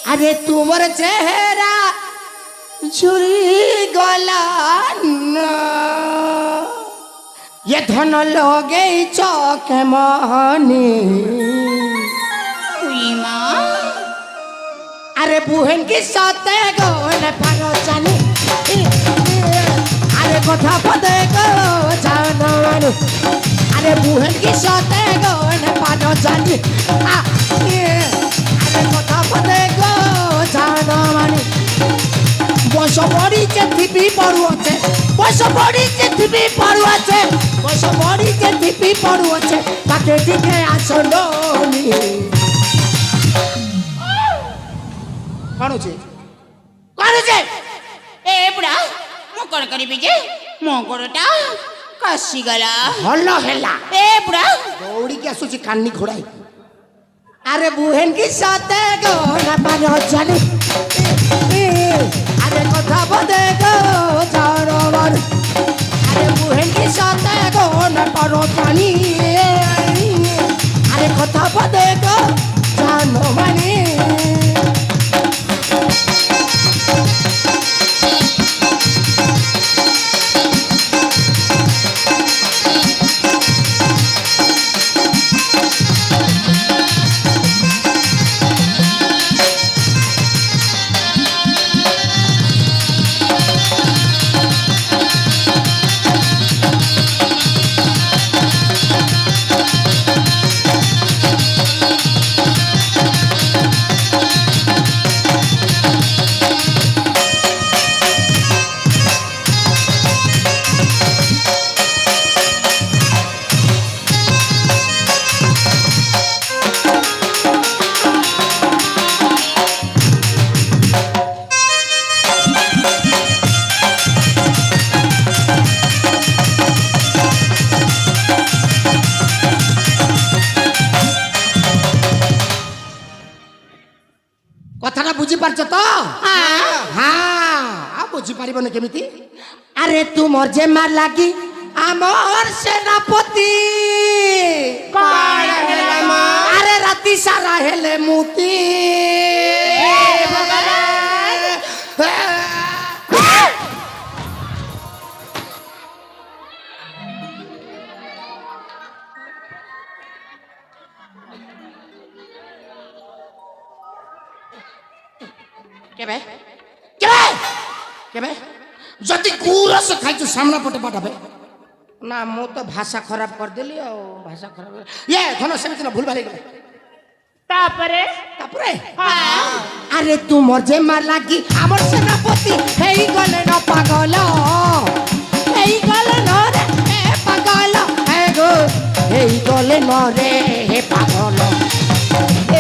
अरे तुमर चेहरा झुरी गला ये धन लोगे चौक मानी अरे बुहन की साथे गोन पारो जानी अरे कथा पदे गो जानो मानु अरे बुहन की साथे गोन पारो जानी अरे कथा पदे गो जानो मानु বয়স বড়িছে থিপি পড়ুছে বয়স বড়িছে থিপি পড়ুছে বয়স বড়িছে থিপি পড়ুছে তাকে দিকে আসলো কানুছে কানুছে এ বুড়া মো কোন করিবি যে মো গোড়টা কাশি গলা হল্লা হেলা এ বুড়া দৌড়িকি আসুছি কান্নি ঘোড়াই আরে বুহেন কি সাথে গো না পারো জানি अरे कथा बदे गो जानो मान अरे बुहेन की साथे गो न पारो जानी अरे कथा बदे गो जानो मानी কথাটা বুঝি পারছ তো হ্যাঁ বুঝি পারিবনি কেমিতি আরে তুমর যে মার লাগি আমার সেনাপতি আরে রাতি সারা হেলে মুতি কেবে কেবে কেবে যদি গুরস খাইছো সামনা পটে পাঠাবে না মু তো ভাষা খারাপ করদেলি আর ভাষা খারাপ ইয়ে ধন সেমিতি না ভুল ভালি গলে তারপরে তারপরে আরে তুমর যে মার লাগি আমার সেনাপতি হেই গলে না পাগল হেই গলে না রে হে পাগল হে গো হেই গলে না রে হে পাগল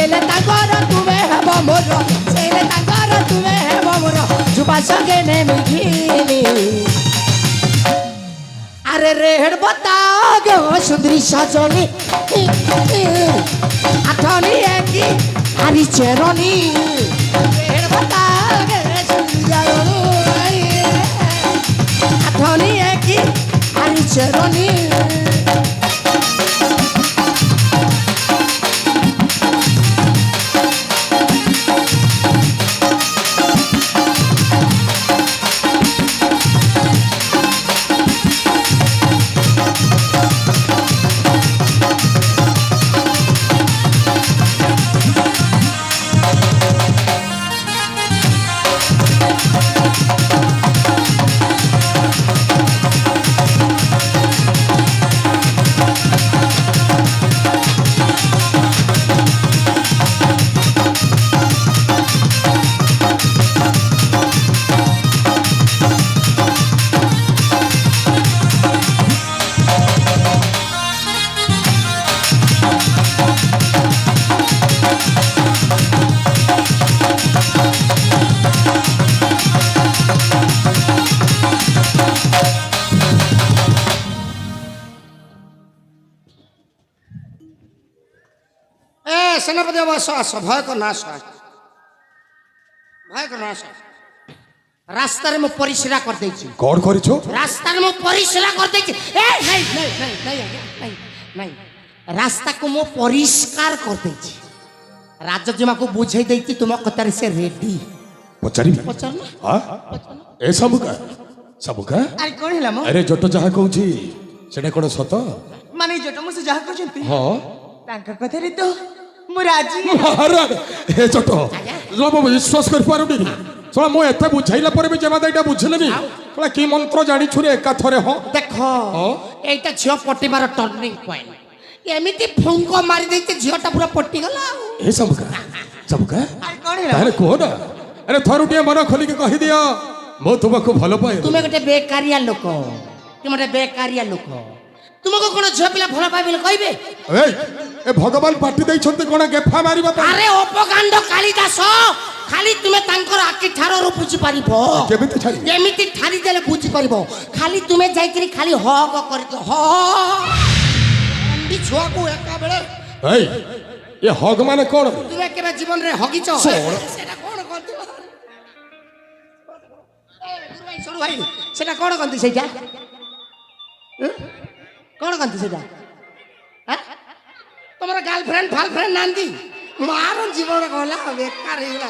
এলে তাগর তুমি হব মোর সেলে তাগর তুমি হব মোর যুবা সঙ্গে নেমিঘিনি আরে রেড় बताओ गो सुंदरी सजनी আঠনি একই হারি চেরনি রেড় बताओ गो सुंदरी सजनी আঠনি একই হারি চেরনি সেনাপতি আস আস ভয় কর না আস ভয় কর না আস রাস্তারে মু পরিষ্কার করে দেইছি কଣ କରିଛୁ রাস্তারে মু পরিষ্কার করে দেইছি এই নাই নাই নাই নাই নাই নাই রাস্তা কো মু পরিষ্কার করে দেইছি ରାଜଜେମାକୁ ବୁଝେଇ ଦେଇଛି ତୁମ କଥାରେ ସେ ରେଡି। ପଚାରିବି ପଚାରୁନ। ହଁ ଏ ସବୁକା ସବୁକା ଆରେ କ'ଣ ହେଲା ମ ଆରେ ଜଟ ଯାହା କହୁଛି ସେଟା କ'ଣ ସତ? ମାନେ ଜଟ ମୁଁ ସେ ଯାହା କହୁଛନ୍ତି ହଁ ତାଙ୍କ କଥାରେ ତ ମୁଁ ରାଜି। ଆରେ ହେ ଜଟ ଲୋ ମୁଁ ବିଶ୍ୱାସ କରିପାରୁନି ଶୁଣ ମୁଁ ଏତେ ବୁଝାଇଲା ପରେ ବି ଯେମାନେ ଏଇଟା ବୁଝିଲେନି ଶୁଣ କି ମନ୍ତ୍ର ଜାଣିଛୁ ରେ ଏକାଥରେ ହଁ ଦେଖ ଏଇଟା ଝିଅ ପଟିବାର ଟର୍ଣ୍ଣିଂ ପଏଣ୍ଟ। ଏମିତି ଫୁଙ୍କ ମାରି ଦେଇଛି ଝିଅଟା ପୁରା ପଟିଗଲା ଆଉ। ଏ ସବୁକା ସବୁକା ଆରେ କ'ଣ ହେଲା ତାହେଲେ କୁହ ନା ଆରେ ଥରୁଟିଏ ମନ ଖୋଲିକି କହିଦିଅ ମୁଁ ତୁମକୁ ଭଲ ପାଏ। ତୁମେ ଗୋଟେ ବେକାରିଆ ଲୋକ, ତୁମେ ଗୋଟେ ବେକାରିଆ ଲୋକ। ତୁମକୁ କ'ଣ ଝିଅ ପିଲା ଭଲ ପାଏ ବୋଲି କହିବେ? ଏଇ ଏ ଭଗବାନ ପାଟି ଦେଇଛନ୍ତି କ'ଣ ଗେଫା ମାରିବା ପାଇଁ? ଆରେ ଅପକାଣ୍ଡ କାଳିଦାସ, ଖାଲି ତୁମେ ତାଙ୍କର ଆଖି ଠାରରୁ ବୁଝିପାରିବ। କେମିତି ଛାଡ଼ି ଏମିତି ଠାରି ଦେଲେ ବୁଝିପାରିବ। ଖାଲି ତୁମେ ଯାଇକିରି ଖାଲି ହଗ କରିଦିଅ ହ ଛୁଆକୁ ଏକା ବେଳେ। ଏଇ ଏ ହଗ ମାନେ କ'ଣ? ତୁମେ କେବେ ଜୀବନରେ ହଗିଛ? ସେଟା କ'ଣ କହନ୍ତି? ଶୁଣୁ ଭାଇ ସେଟା କ'ଣ କହନ୍ତି ସେଇଟା? କ'ଣ କହନ୍ତି ସେଇଟା? ତମର ଗାର୍ଲଫ୍ରେଣ୍ଡ ଫାଲଫ୍ରେଣ୍ଡ ନାହାନ୍ତି? ମାର ଜୀବନ ଗଲା ବେକାର ହେଇଗଲା।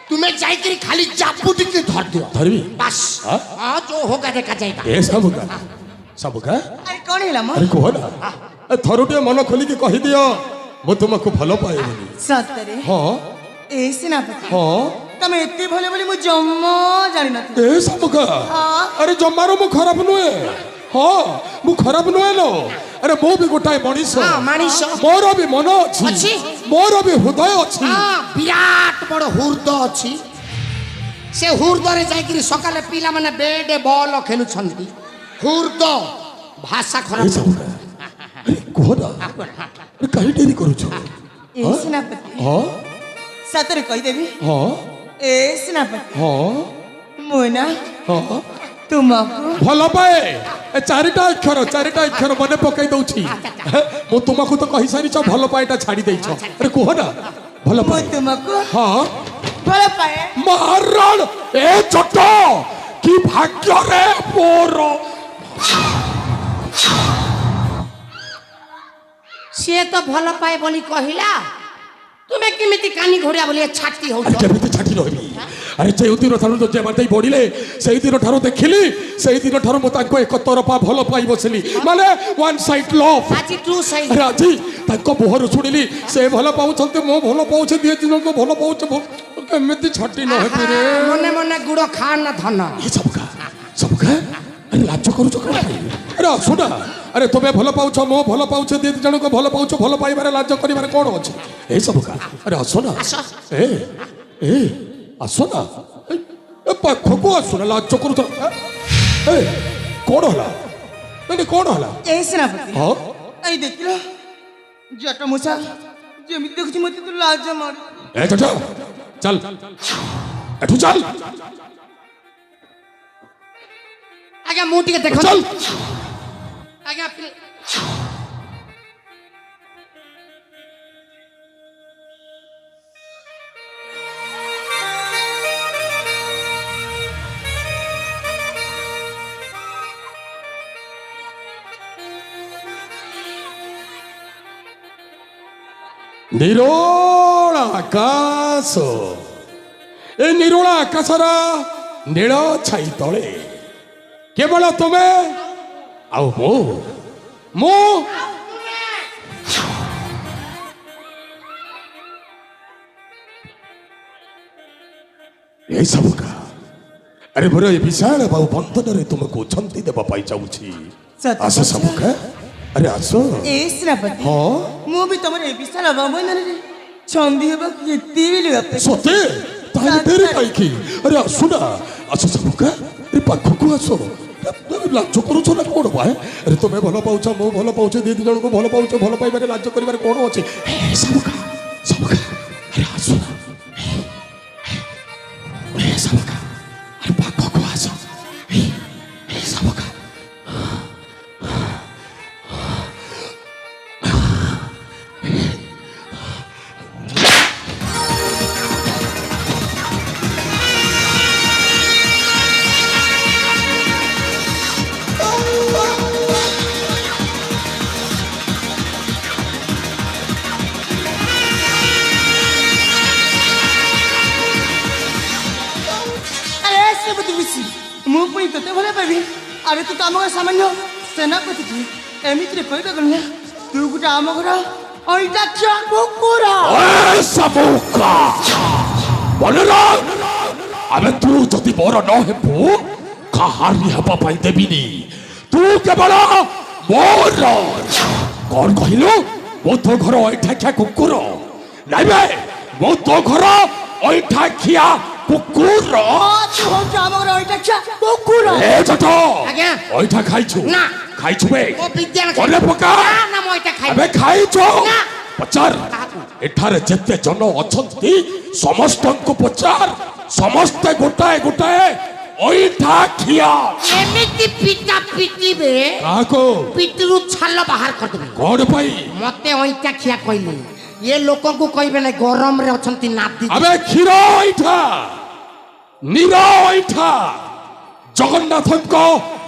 ତୁମେ ଯାଇକିରି ଖାଲି ଚାପୁ ଟିକେ ଧରିଦିଅ। ଧରିବି ବାସ୍ ହଁ ଯୋଉ ହୋଗା ଦେଖା ଯାଇତା। ଏ ସବୁକା ସବୁକା ଆରେ କ'ଣ ହେଲା ମ ଆରେ କୁହ ନା ଏ ଥରୁଟିଏ ମନ ଖୋଲିକି କହିଦିଅ ମୁଁ ତୁମକୁ ଭଲ ପାଏ ବୋଲି। ସତରେ ହଁ ଏ ସେନାପତି ହଁ ତମେ ଏତେ ଭଲ ବୋଲି ମୁଁ ଜମା ଜାଣିନଥିଲି। ଏ ସବୁକା ଆରେ ଜମାରୁ ମୁଁ ଖରାପ ନୁହେଁ। ହଁ ମୁଁ ଖରାପ ନୁହେଁ ଲୋ। ଆରେ ମୁଁ ବି ଗୋଟାଏ ମଣିଷ। ମଣିଷ ମୋର ବି ମନ ଅଛି ଅଛି। ମୋର ବି ହୃଦୟ ଅଛି। ବିରାଟ ବଡ ହୁର୍ଦ ଅଛି। ସେ ହୁର୍ଦରେ ଯାଇକିରି ସକାଳେ ପିଲାମାନେ ବେଡ୍ ବଲ୍ ଖେଳୁଛନ୍ତି। ହୁର୍ଦ ଭାଷା ଏ ଖରାପ। ସବୁକା ଆରେ କୁହ ନା ଆରେ କାହିଁ ଡେରି କରୁଛ? ଏ ସେନାପତି ହଁ ସତରେ କହିଦେବି ହଁ ଏ ସେନାପତି ହଁ ମୁଁ ନା ହଁ ତୁମକୁ ଭଲ ପାଏ। ଏ ଚାରିଟା ଅକ୍ଷର ମନେ ପକାଇ ଦଉଛି। ମୁଁ ତୁମକୁ ତ କହିସାରିଛ ଭଲ ପାଏଟା ଛାଡ଼ି ଦେଇଛ। ଆରେ କୁହ ନା ଭଲ ମୁଁ ପାଏ। ତୁମକୁ ହଁ ଭଲ ପାଏ। ମହାରାଣ ଏ ଚଟ କି ଭାଗ୍ୟରେ ମୋର। ସିଏ ତ ଭଲ ପାଏ ବୋଲି କହିଲା, ତୁମେ କେମିତି କାନି ଘୋଡ଼ିଆ ବୋଲି ଛାଟି ହଉଛ? କେମିତି ଛାଟି ରହିବି? ଆରେ ଯେଉଁ ଦିନ ଠାରୁ ଯେ ବାଟେଇ ବଢ଼ିଲେ ସେଇ ଦିନ ଠାରୁ ଦେଖିଲି, ସେଇ ଦିନ ଠାରୁ ମୁଁ ତାଙ୍କୁ ଏକ ତରଫା ଭଲ ପାଇ ବସିଲି। ମାନେ ୱାନ୍ ସାଇଡ୍ ଲଭ୍। ଆଜି ଟୁ ସାଇଡ୍। ଆରେ ଆଜି ତାଙ୍କ ମୁହଁରୁ ଶୁଣିଲି ସେ ଭଲ ପାଉଛନ୍ତି, ମୁଁ ଭଲ ପାଉଛି, ଦୁଇ ଜଣଙ୍କୁ ଭଲ ପାଉଛି। କେମିତି ଛାଟି ନ ହେବି ରେ? ମନେ ମନେ ଗୁଡ଼ ଖା ନା ଧନ। ଏ ସବୁକା ସବୁକା ଆରେ ଲାଜ କରୁଛ କ'ଣ ପାଇଁ? ଆରେ ଆସୁ ନା ଆରେ ତୁମେ ଭଲ ପାଉଛ, ମୁଁ ଭଲ ପାଉଛ, ଦୁଇ ଜଣଙ୍କୁ ଭଲ ପାଉଛ, ଭଲ ପାଇବାରେ ଲାଜ କରିବାରେ କ'ଣ ଅଛି? ଏ ସବୁକା ଆରେ ଆସ ନା ଏ ଏ ଆସ ନା ଏ ପାଖକୁ ଆସୁ ନା ଲାଜ କରୁଛ। ଏ କ'ଣ ହେଲା? ମାନେ କ'ଣ ହେଲା? ଏ ସେନାପତି ହଁ ଏଇ ଦେଖିଲ ଜଟ ମୂଷା ଯେମିତି ଦେଖୁଛି ମତେ ତ ଲାଜ ମାଡୁ। ଏ ଚାଚା ଚାଲ ଏଠୁ ଚାଲ ଆଜ୍ଞା ମୁଁ ଟିକେ ଦେଖ। ଚାଲ। ଆଜ୍ଞା ନିରୋଳା ଆକାଶ, ଏ ନିରୋଳା ଆକାଶର ନୀଳ ଛାଇ ତଳେ କେବଳ ତୁମେ ଆଉ ମୁଁ ଏ ସବୁକା ଆରେ ମୋର ଏ ବିଶାଳ ବାହୁ ବନ୍ଧନରେ ତୁମକୁ ଛନ୍ଦି ଦେବା ପାଇଁ ଚାହୁଁଛି। ଆସ ସବୁକା ଆରେ ଆସ। ଏ ସେନାପତି ହଁ ମୁଁ ବି ତମର ଏ ବିଶାଳ ବନ୍ଧନରେ ଛନ୍ଦି ହେବାକୁ ଏତେ ବି ଅପେକ୍ଷା। ସତେ ତାହେଲେ ଡେରି କାହିଁକି? ଆରେ ଆସୁ ନା ଆସ ସବୁକା ଏ ପାଖକୁ ଆସ। ଲାଜ କରୁଛ ନା କ'ଣ ବା? ଆରେ ତୁମେ ଭଲ ପାଉଛ, ମୁଁ ଭଲ ପାଉଛେ, ଦୁଇ ଜଣଙ୍କୁ ଭଲ ପାଉଛ, ଭଲ ପାଇବାରେ ଲାଜ କରିବାରେ କ'ଣ ଅଛି? ସବୁକା ସବୁକା ଆରେ ଆସୁ ନା ସବୁକା ଆରେ ପାଖକୁ ଆସ। ସବୁକା ପୁଣି ତୋତେ ଭଲ ପାଇବି ଆରେ ତୁ ତ ଆମ ଘର ସାମାନ୍ୟ ସେନାପତି ଏମିତିରେ କହିବେ ଗଲେ ତୁ ଗୋଟେ ଆମ ଘର ଅଇଟାଖିଆ କୁକୁର ସାବୁକା ବଲରା ଆମେ ତୁ ଯଦି ମୋର ନ ହେବୁ କାହାରି ହେବା ପାଇଁ ଦେବିନି ତୁ କେବଳ ମୋର କଣ କହିଲୁ ମୁଁ ତୋ ଘର ଅଇଠାଖିଆ କୁକୁର ନାଇଁ ବେ ମୁଁ ତୋ ଘର ଅଇଠାଖିଆ କୁକୁର ତୁ ହଉଛୁ ଆମ ଘର ଅଇଟାଖିଆ କୁକୁର ଏ ଜଟ ଆଜ୍ଞା। ଅଇଠା ଖାଇଛୁ ନା। ଖାଇଛୁ ବେ ମୋ ବିଦ୍ୟାଳୟ ମନେ ପକା ନା ମୁଁ ଏଇଟା ଖାଇବି ଏବେ ଖାଇଛୁ ନା। ପଚାର କାହାକୁ? ଏଠାରେ ଯେତେ ଜନ ଅଛନ୍ତି ସମସ୍ତଙ୍କୁ ପଚାର ସମସ୍ତେ ଗୋଟାଏ ଗୋଟାଏ ଅଇଠା ଖିଆ ଏମିତି ପିଟା ପିଟିବେ କାହାକୁ ପିଟିରୁ ଛାଲ ବାହାର କରିଦେବେ କଣ ପାଇଁ ମତେ ଅଇଁଠା ଖିଆ କହିଲେ ଏ ଲୋକଙ୍କୁ କହିବେ ନାହିଁ ଗରମରେ ଅଛନ୍ତି ନାଦି ଆବେ କ୍ଷୀର ଅଇଠା ନିର ଅଇଠା ଜଗନ୍ନାଥଙ୍କ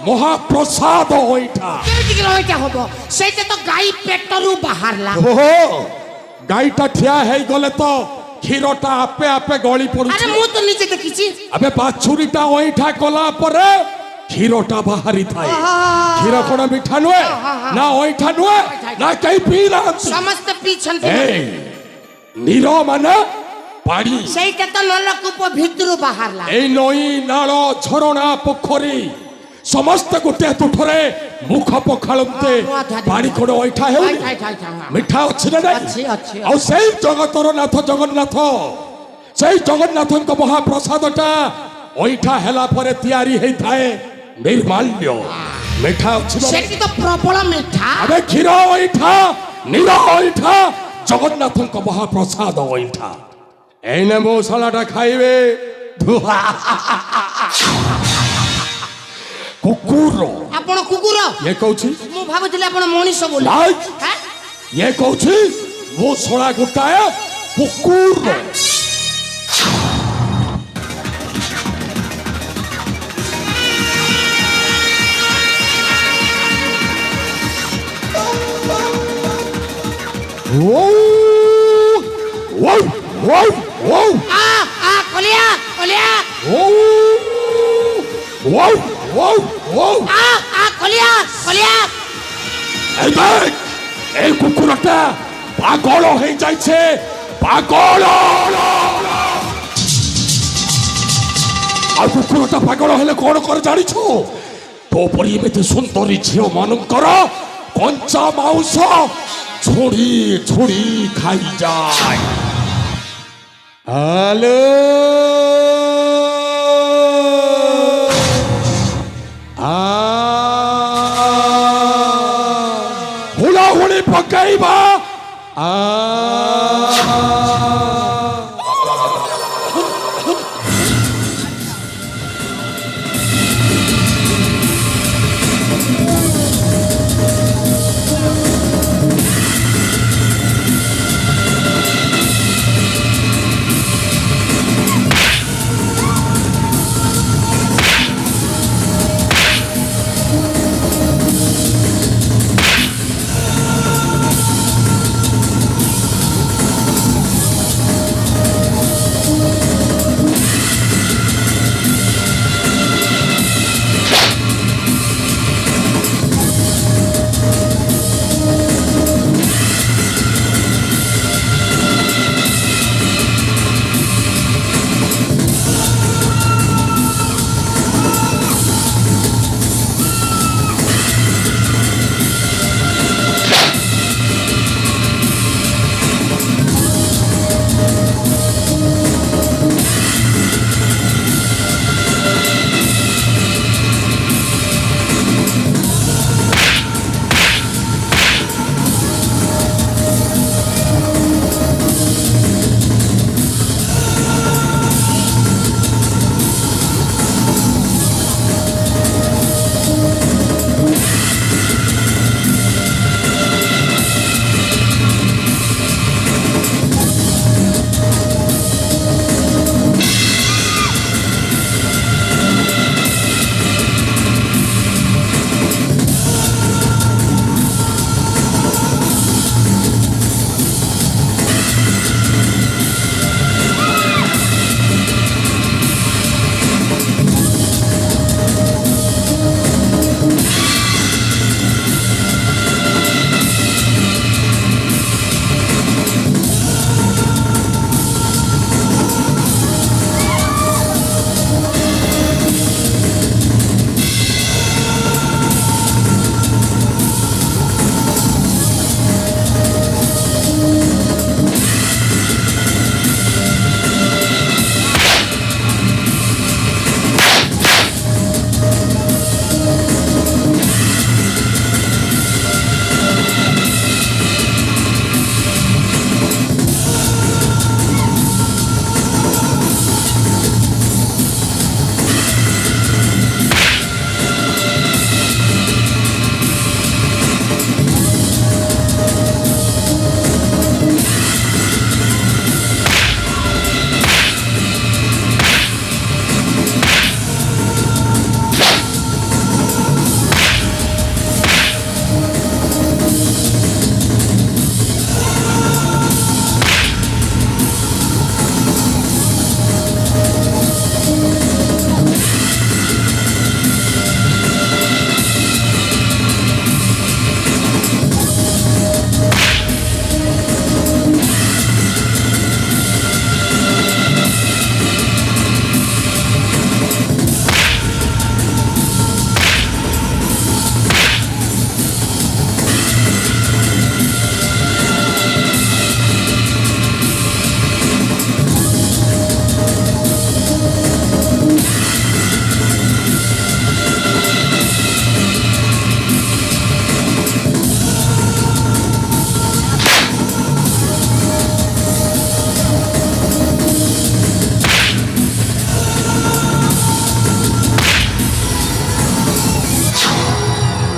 ମହାପ୍ରସାଦ ଅଇଠା କେମିତି କି ଅଇଁଠା ହବ ସେଇଟା ତ ଗାଈ ପେଟରୁ ବାହାରିଲା ଓହୋ ଗାଈଟା ଠିଆ ହେଇଗଲେ ତ କ୍ଷୀରଟା ଆପେ ଆପେ ଗଳି ଆରେ ପଡୁଛି ମୁଁ ତ ନିଜେ ଦେଖିଛି আবে বাছুরিটা ওইটা কলা পরে ক্ষীরটা বাহারি থাকে ক্ষীর কোন মিঠা নয় না ওইটা নয় না কেই পিলা ସମସ୍ତେ ପିଇଛନ୍ତି এই নির মানে পানি ସେଇଟା ତ ନଲକୂପ ଭିତରୁ ବାହାରିଲା এই নই নাଳ ঝরଣା পোখରୀ ସମସ୍ତେ ଗୋଟିଏ ତୁଠରେ ମୁଖ ପଖାଳନ୍ତେ ପାଣି କୋଣ ଓଇଠା ହେଉନି ମିଠା ଅଛି ନା ନାଇଁ ଅଛି, ଅଛି। ଆଉ ସେଇ ଜଗତର ନାଥ ଜଗନ୍ନାଥ ସେଇ ଜଗନ୍ନାଥଙ୍କ ମହାପ୍ରସାଦଟା ଓଇଠା ହେଲା ପରେ ତିଆରି ହେଇଥାଏ ନିର୍ମାଲ୍ୟ ମିଠା ଅଛି ନା ନାଇଁ? ସେଠି ତ ପ୍ରବଳ ମିଠା ଆବେ କ୍ଷୀର ଓଇଠା ନିର ଓଇଠା ଜଗନ୍ନାଥଙ୍କ ମହାପ୍ରସାଦ ଓଇଠା ଏଇନେ ମୋ ଶାଳାଟା ଖାଇବେ କୁକୁର ଆପଣ କୁକୁର ଇଏ କହୁଛି ମୁଁ ଭାବୁଥିଲି ଆପଣ ମଣିଷ ବୋଲି ନାଇଁ ହାଁ? ଇଏ କହୁଛି ମୋ ଶଳା ଗୋଟାଏ କୁକୁର କଲିଆ କଲିଆ କଲିଆ କଲିଆ এই কুকুরটা পাগল হয়ে যাইছে পাগল আর কুকুরটা পাগল হলে কোন করে জানিছ তো পরি এমনি সুন্দরী ঝিও মানঙ্কর কঞ্চা মাংস ছড়ি ছড়ি খাই যায় হ্যালো হুড়াহুড়ি পকাইবা